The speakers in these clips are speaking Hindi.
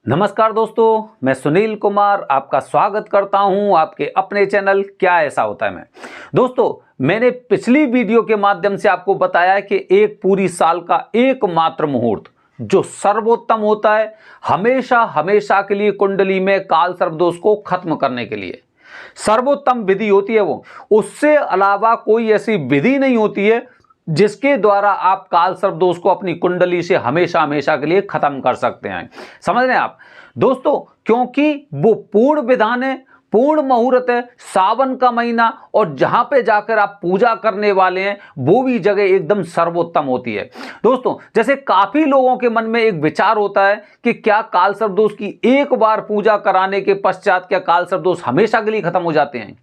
नमस्कार दोस्तों, मैं सुनील कुमार आपका स्वागत करता हूं आपके अपने चैनल क्या ऐसा होता है में। दोस्तों, मैंने पिछली वीडियो के माध्यम से आपको बताया कि एक पूरी साल का एकमात्र मुहूर्त जो सर्वोत्तम होता है हमेशा हमेशा के लिए कुंडली में काल सर्प दोष को खत्म करने के लिए सर्वोत्तम विधि होती है वो। उससे अलावा कोई ऐसी विधि नहीं होती है जिसके द्वारा आप काल सर्प दोष को अपनी कुंडली से हमेशा हमेशा के लिए खत्म कर सकते हैं। समझ रहे हैं आप दोस्तों, क्योंकि वो पूर्ण विधान है, पूर्ण मुहूर्त है, सावन का महीना, और जहां पे जाकर आप पूजा करने वाले हैं वो भी जगह एकदम सर्वोत्तम होती है। दोस्तों, जैसे काफी लोगों के मन में एक विचार होता है कि क्या काल सर्प दोष की एक बार पूजा कराने के पश्चात क्या काल सर्प दोष हमेशा के लिए खत्म हो जाते हैं?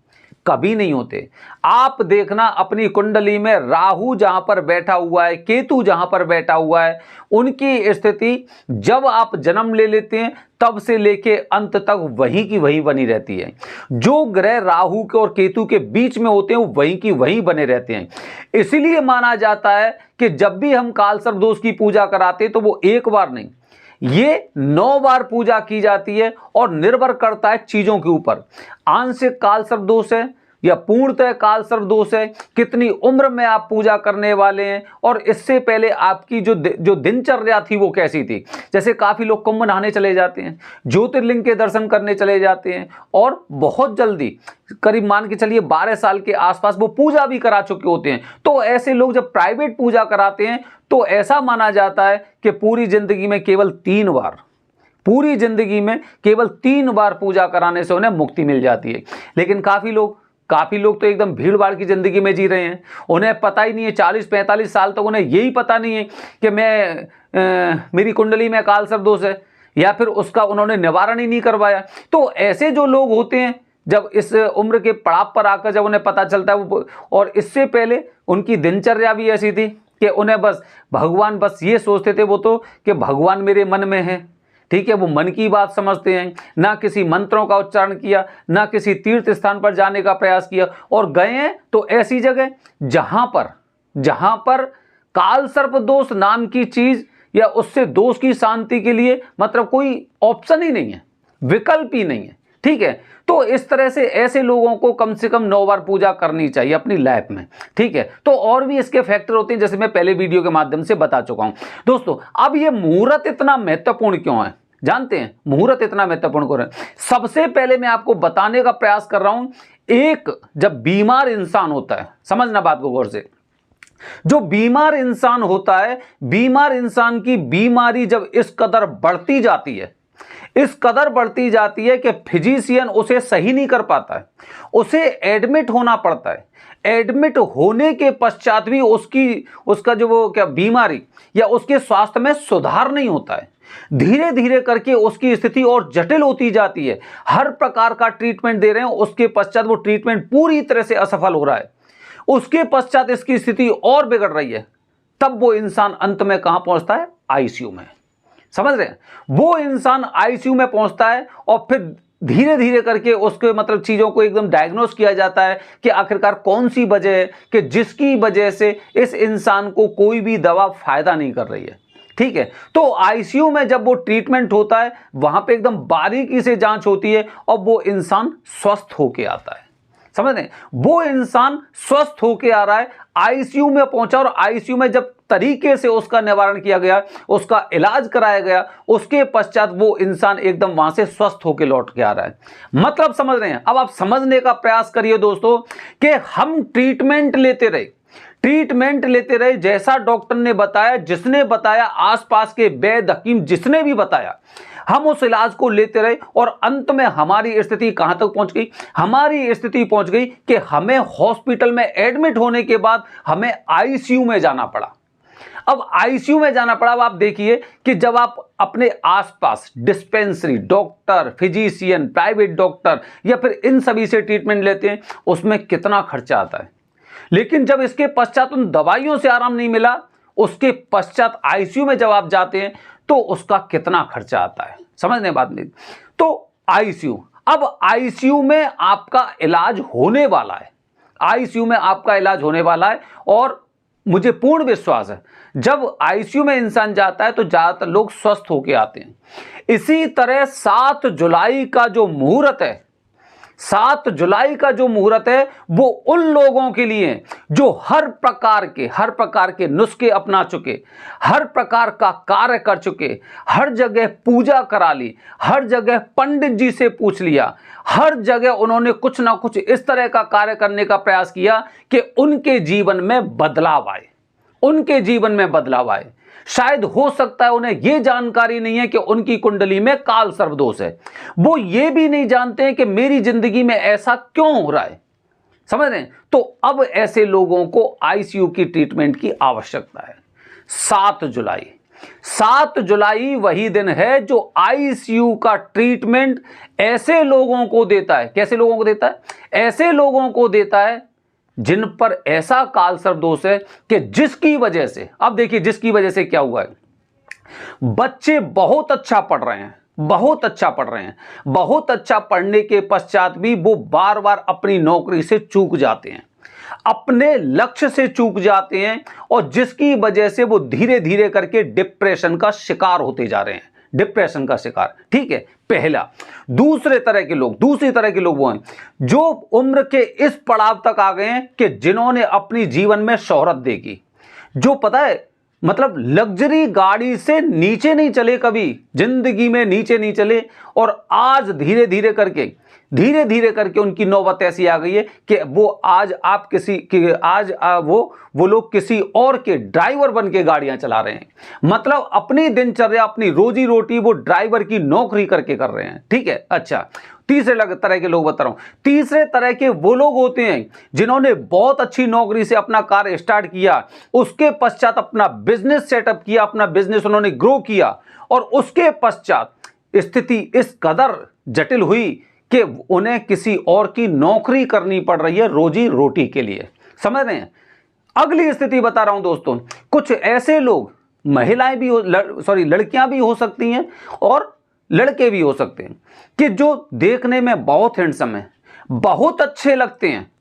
कभी नहीं होते। आप देखना अपनी कुंडली में राहु जहां पर बैठा हुआ है, केतु जहां पर बैठा हुआ है, उनकी स्थिति जब आप जन्म ले लेते हैं तब से लेके अंत तक वहीं की वहीं बनी रहती है। जो ग्रह राहु के और केतु के बीच में होते हैं वो वहीं की वहीं बने रहते हैं। इसीलिए माना जाता है कि जब भी हम काल सर्प दोष की पूजा कराते हैं तो वो एक बार नहीं, ये 9 बार पूजा की जाती है, और निर्भर करता है चीजों के ऊपर। आंशिक काल सर्प दोष है या पूर्णतः काल सर्प दोष है, कितनी उम्र में आप पूजा करने वाले हैं, और इससे पहले आपकी जो दिनचर्या थी वो कैसी थी। जैसे काफी लोग कुंभ नहाने चले जाते हैं, ज्योतिर्लिंग के दर्शन करने चले जाते हैं, और बहुत जल्दी करीब मान के चलिए 12 साल के आसपास वो पूजा भी करा चुके होते हैं। तो ऐसे लोग जब प्राइवेट पूजा कराते हैं तो ऐसा माना जाता है कि पूरी जिंदगी में केवल 3 बार, पूरी जिंदगी में केवल 3 बार पूजा कराने से उन्हें मुक्ति मिल जाती है। लेकिन काफी लोग तो एकदम भीड़ भाड़ की जिंदगी में जी रहे हैं। उन्हें पता ही नहीं है, 40-45 साल तक उन्हें यही पता नहीं है कि मेरी कुंडली में काल सर्प दोष है, या फिर उसका उन्होंने निवारण ही नहीं करवाया। तो ऐसे जो लोग होते हैं, जब इस उम्र के पड़ाव पर आकर जब उन्हें पता चलता है वो, और इससे पहले उनकी दिनचर्या भी ऐसी थी कि उन्हें बस भगवान, बस ये सोचते थे वो तो कि भगवान मेरे मन में है, ठीक है, वो मन की बात समझते हैं। ना किसी मंत्रों का उच्चारण किया, ना किसी तीर्थ स्थान पर जाने का प्रयास किया, और गए हैं तो ऐसी जगह जहां पर काल सर्प दोष नाम की चीज या उससे दोष की शांति के लिए मतलब कोई ऑप्शन ही नहीं है, विकल्प ही नहीं है। ठीक है, तो इस तरह से ऐसे लोगों को कम से कम 9 बार पूजा करनी चाहिए अपनी लाइफ में। ठीक है, तो और भी इसके फैक्टर होते हैं जैसे मैं पहले वीडियो के माध्यम से बता चुका हूं। दोस्तों, अब ये मुहूर्त इतना महत्वपूर्ण क्यों है जानते हैं? मुहूर्त इतना महत्वपूर्ण क्यों है? सबसे पहले मैं आपको बताने का प्रयास कर रहा हूं, एक जब बीमार इंसान होता है, समझना बात को गौर से, जो बीमार इंसान होता है, बीमार इंसान की बीमारी जब इस कदर बढ़ती जाती है, इस कदर बढ़ती जाती है कि फिजिशियन उसे सही नहीं कर पाता है, उसे एडमिट होना पड़ता है। एडमिट होने के पश्चात भी उसका जो वो क्या बीमारी या उसके स्वास्थ्य में सुधार नहीं होता है। धीरे धीरे करके उसकी स्थिति और जटिल होती जाती है। हर प्रकार का ट्रीटमेंट दे रहे हैं, उसके पश्चात वो ट्रीटमेंट पूरी तरह से असफल हो रहा है, उसके पश्चात इसकी स्थिति और बिगड़ रही है। तब वो इंसान अंत में कहां पहुंचता है? आईसीयू में। समझ रहे हैं? वो इंसान आईसीयू में पहुंचता है, और फिर धीरे धीरे करके उसके मतलब चीजों को एकदम डायग्नोस किया जाता है कि आखिरकार कौन सी वजह है कि जिसकी वजह से इस इंसान को कोई भी दवा फायदा नहीं कर रही है। ठीक है, तो आईसीयू में जब वो ट्रीटमेंट होता है, वहां पे एकदम बारीकी से जांच होती है, और वो इंसान स्वस्थ होके आता है। समझ रहे हैं? वो इंसान स्वस्थ होके आ रहा है, आईसीयू में पहुंचा, और आईसीयू में जब तरीके से उसका निवारण किया गया, उसका इलाज कराया गया, उसके पश्चात वो इंसान एकदम वहां से स्वस्थ होकर लौट के आ रहा है। मतलब समझ रहे हैं? अब आप समझने का प्रयास करिए दोस्तों कि हम ट्रीटमेंट लेते रहे जैसा डॉक्टर ने बताया, जिसने बताया, आसपास के वैद्य हकीम जिसने भी बताया, हम उस इलाज को लेते रहे, और अंत में हमारी स्थिति कहां तक पहुंच गई? हमारी स्थिति पहुंच गई कि हमें हॉस्पिटल में एडमिट होने के बाद हमें आईसीयू में जाना पड़ा। अब आईसीयू में जाना पड़ा। अब आप देखिए कि जब आप अपने आसपास dispensary, doctor, physician, private doctor या फिर इन सभी से ट्रीटमेंट लेते हैं, उसमें कितना खर्चा आता है। लेकिन जब इसके पश्चात उन दवाइयों से आराम नहीं मिला, उसके पश्चात आईसीयू में जब आप जाते हैं तो उसका कितना खर्चा आता है। समझने बात नहीं? तो आईसीयू, अब आईसीयू में आपका इलाज होने वाला है, आईसीयू में आपका इलाज होने वाला है, और मुझे पूर्ण विश्वास है जब आईसीयू में इंसान जाता है तो ज्यादातर लोग स्वस्थ होकर आते हैं। इसी तरह 7 जुलाई का जो मुहूर्त है, 7 जुलाई का जो मुहूर्त है वो उन लोगों के लिए जो हर प्रकार के नुस्खे अपना चुके, हर प्रकार का कार्य कर चुके, हर जगह पूजा करा ली, हर जगह पंडित जी से पूछ लिया, हर जगह उन्होंने कुछ ना कुछ इस तरह का कार्य करने का प्रयास किया कि उनके जीवन में बदलाव आए, उनके जीवन में बदलाव आए। शायद हो सकता है उन्हें यह जानकारी नहीं है कि उनकी कुंडली में काल सर्प दोष है, वो ये भी नहीं जानते हैं कि मेरी जिंदगी में ऐसा क्यों हो रहा है, समझ रहे हैं। तो अब ऐसे लोगों को आईसीयू की ट्रीटमेंट की आवश्यकता है। 7 जुलाई वही दिन है जो आईसीयू का ट्रीटमेंट ऐसे लोगों को देता है। कैसे लोगों को देता है? ऐसे लोगों को देता है जिन पर ऐसा काल सर्प दोष है कि जिसकी वजह से, अब देखिए जिसकी वजह से क्या हुआ है, बच्चे बहुत अच्छा पढ़ रहे हैं, बहुत अच्छा पढ़ रहे हैं, बहुत अच्छा पढ़ने के पश्चात भी वो बार बार अपनी नौकरी से चूक जाते हैं, अपने लक्ष्य से चूक जाते हैं, और जिसकी वजह से वो धीरे धीरे करके डिप्रेशन का शिकार होते जा रहे हैं, डिप्रेशन का शिकार। ठीक है, पहला। दूसरी तरह के लोग वो हैं जो उम्र के इस पड़ाव तक आ गए हैं कि जिन्होंने अपनी जीवन में शोहरत देखी, जो पता है मतलब लग्जरी गाड़ी से नीचे नहीं चले, कभी जिंदगी में नीचे नहीं चले, और आज धीरे धीरे करके उनकी नौबत ऐसी आ गई है कि वो आज वो लोग किसी और के ड्राइवर बन के गाड़ियां चला रहे हैं। मतलब अपनी दिनचर्या, अपनी रोजी रोटी वो ड्राइवर की नौकरी करके कर रहे हैं। ठीक है, अच्छा। तीसरे तरह के लोग बता रहा हूं। तीसरे तरह के वो लोग होते हैं जिन्होंने बहुत अच्छी नौकरी से अपना कार्य स्टार्ट किया, उसके पश्चात अपना बिजनेस सेटअप किया, अपना बिजनेस उन्होंने ग्रो किया, और उसके पश्चात स्थिति इस कदर जटिल हुई कि उन्हें किसी और की नौकरी करनी पड़ रही है रोजी रोटी के लिए। समझ रहे हैं? अगली स्थिति बता रहा हूं दोस्तों, कुछ ऐसे लोग, महिलाएं भी लड़कियां भी हो सकती हैं और लड़के भी हो सकते हैं, कि जो देखने में बहुत हैंडसम है, बहुत अच्छे लगते हैं,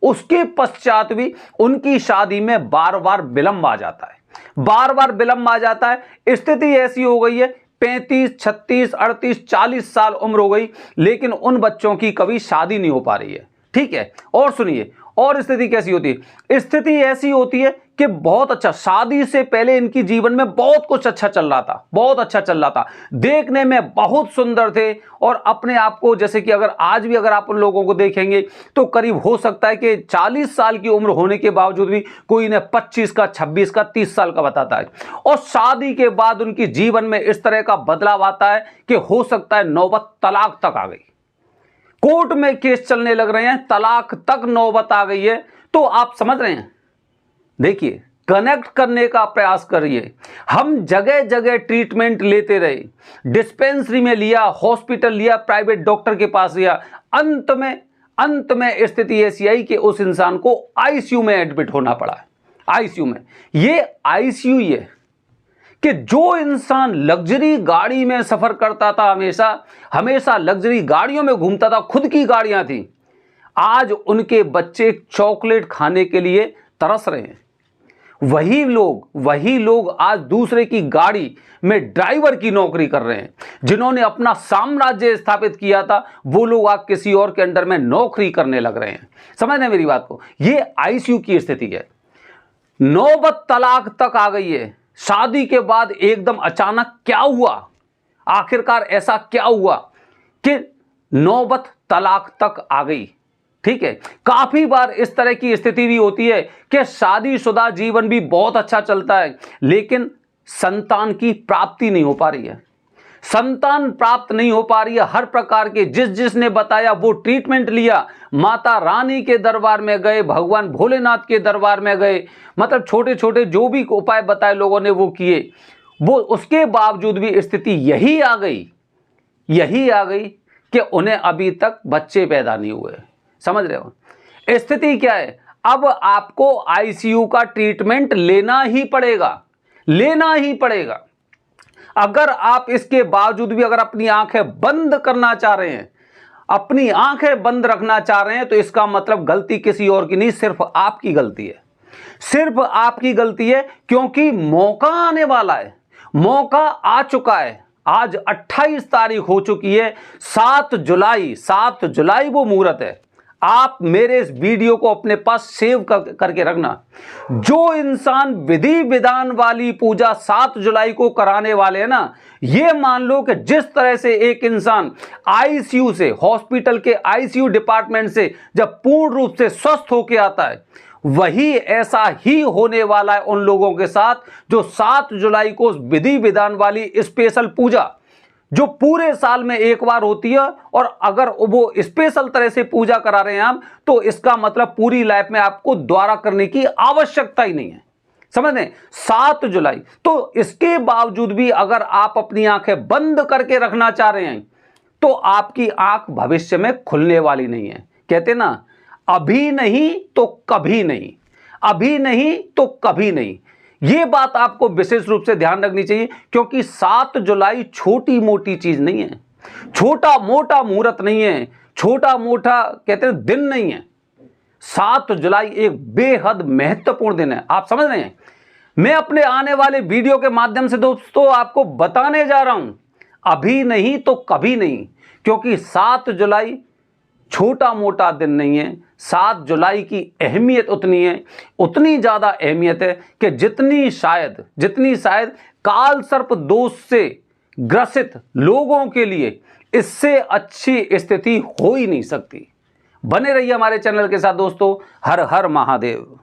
उसके पश्चात भी उनकी शादी में बार बार विलंब आ जाता है, स्थिति ऐसी हो गई है 35, 36, 38, 40 साल उम्र हो गई, लेकिन उन बच्चों की कभी शादी नहीं हो पा रही है। ठीक है, और सुनिए, और स्थिति कैसी होती है? स्थिति ऐसी होती है कि बहुत अच्छा, शादी से पहले इनकी जीवन में बहुत कुछ अच्छा चल रहा था, देखने में बहुत सुंदर थे, और अपने आप को, जैसे कि अगर आप उन लोगों को देखेंगे तो करीब हो सकता है कि 40 साल की उम्र होने के बावजूद भी कोई इन्हें 25 का, 26 का, 30 साल का बताता है, और शादी के बाद उनकी जीवन में इस तरह का बदलाव आता है कि हो सकता है नौबत तलाक तक आ गई, कोर्ट में केस चलने लग रहे हैं, तलाक तक नौबत आ गई है। तो आप समझ रहे हैं? देखिए, कनेक्ट करने का प्रयास करिए। हम जगह जगह ट्रीटमेंट लेते रहे, डिस्पेंसरी में लिया, हॉस्पिटल लिया, प्राइवेट डॉक्टर के पास लिया, अंत में स्थिति ऐसी आई कि उस इंसान को आईसीयू में एडमिट होना पड़ा। आईसीयू में, ये आईसीयू ये कि जो इंसान लग्जरी गाड़ी में सफर करता था, हमेशा लग्जरी गाड़ियों में घूमता था, खुद की गाड़ियां थी, आज उनके बच्चे चॉकलेट खाने के लिए तरस रहे हैं। वही लोग आज दूसरे की गाड़ी में ड्राइवर की नौकरी कर रहे हैं। जिन्होंने अपना साम्राज्य स्थापित किया था, वो लोग आज किसी और के अंडर में नौकरी करने लग रहे हैं। समझ रहे मेरी बात को? ये आईसीयू की स्थिति है। नौबत तलाक तक आ गई है। शादी के बाद एकदम अचानक क्या हुआ, आखिरकार ऐसा क्या हुआ कि नौबत तलाक तक आ गई। ठीक है, काफी बार इस तरह की स्थिति भी होती है कि शादीशुदा जीवन भी बहुत अच्छा चलता है, लेकिन संतान की प्राप्ति नहीं हो पा रही है, संतान प्राप्त नहीं हो पा रही है। हर प्रकार के जिसने बताया वो ट्रीटमेंट लिया, माता रानी के दरबार में गए, भगवान भोलेनाथ के दरबार में गए, मतलब छोटे छोटे जो भी उपाय बताए लोगों ने वो किए, वो उसके बावजूद भी स्थिति यही आ गई कि उन्हें अभी तक बच्चे पैदा नहीं हुए। समझ रहे हो? स्थिति क्या है? अब आपको आईसीयू का ट्रीटमेंट लेना ही पड़ेगा। अगर आप इसके बावजूद भी अगर अपनी आंखें बंद करना चाह रहे हैं, अपनी आंखें बंद रखना चाह रहे हैं, तो इसका मतलब गलती किसी और की नहीं, सिर्फ आपकी गलती है। सिर्फ आपकी गलती है, क्योंकि मौका आने वाला है, मौका आ चुका है। आज 28 तारीख हो चुकी है, 7 जुलाई वो मुहूर्त है। आप मेरे इस वीडियो को अपने पास सेव करके रखना। जो इंसान विधि विधान वाली पूजा 7 जुलाई को कराने वाले हैं ना, ये मान लो कि जिस तरह से एक इंसान आईसीयू से, हॉस्पिटल के आईसीयू डिपार्टमेंट से जब पूर्ण रूप से स्वस्थ होकर आता है, वही ऐसा ही होने वाला है उन लोगों के साथ जो 7 जुलाई को विधि विधान वाली स्पेशल पूजा जो पूरे साल में एक बार होती है, और अगर वो स्पेशल तरह से पूजा करा रहे हैं आप, तो इसका मतलब पूरी लाइफ में आपको दोबारा करने की आवश्यकता ही नहीं है। समझ लें, 7 जुलाई। तो इसके बावजूद भी अगर आप अपनी आंखें बंद करके रखना चाह रहे हैं, तो आपकी आंख भविष्य में खुलने वाली नहीं है। कहते ना, अभी नहीं तो कभी नहीं, अभी नहीं तो कभी नहीं। यह बात आपको विशेष रूप से ध्यान रखनी चाहिए, क्योंकि 7 जुलाई छोटी मोटी चीज नहीं है, छोटा मोटा मुहूर्त नहीं है, छोटा मोटा कहते हैं दिन नहीं है। 7 जुलाई एक बेहद महत्वपूर्ण दिन है। आप समझ रहे हैं, मैं अपने आने वाले वीडियो के माध्यम से दोस्तों आपको बताने जा रहा हूं, अभी नहीं तो कभी नहीं, क्योंकि 7 जुलाई छोटा मोटा दिन नहीं है। 7 जुलाई की अहमियत उतनी है, उतनी ज्यादा अहमियत है कि जितनी शायद काल सर्प दोष से ग्रसित लोगों के लिए इससे अच्छी स्थिति हो ही नहीं सकती। बने रहिए हमारे चैनल के साथ दोस्तों। हर हर महादेव।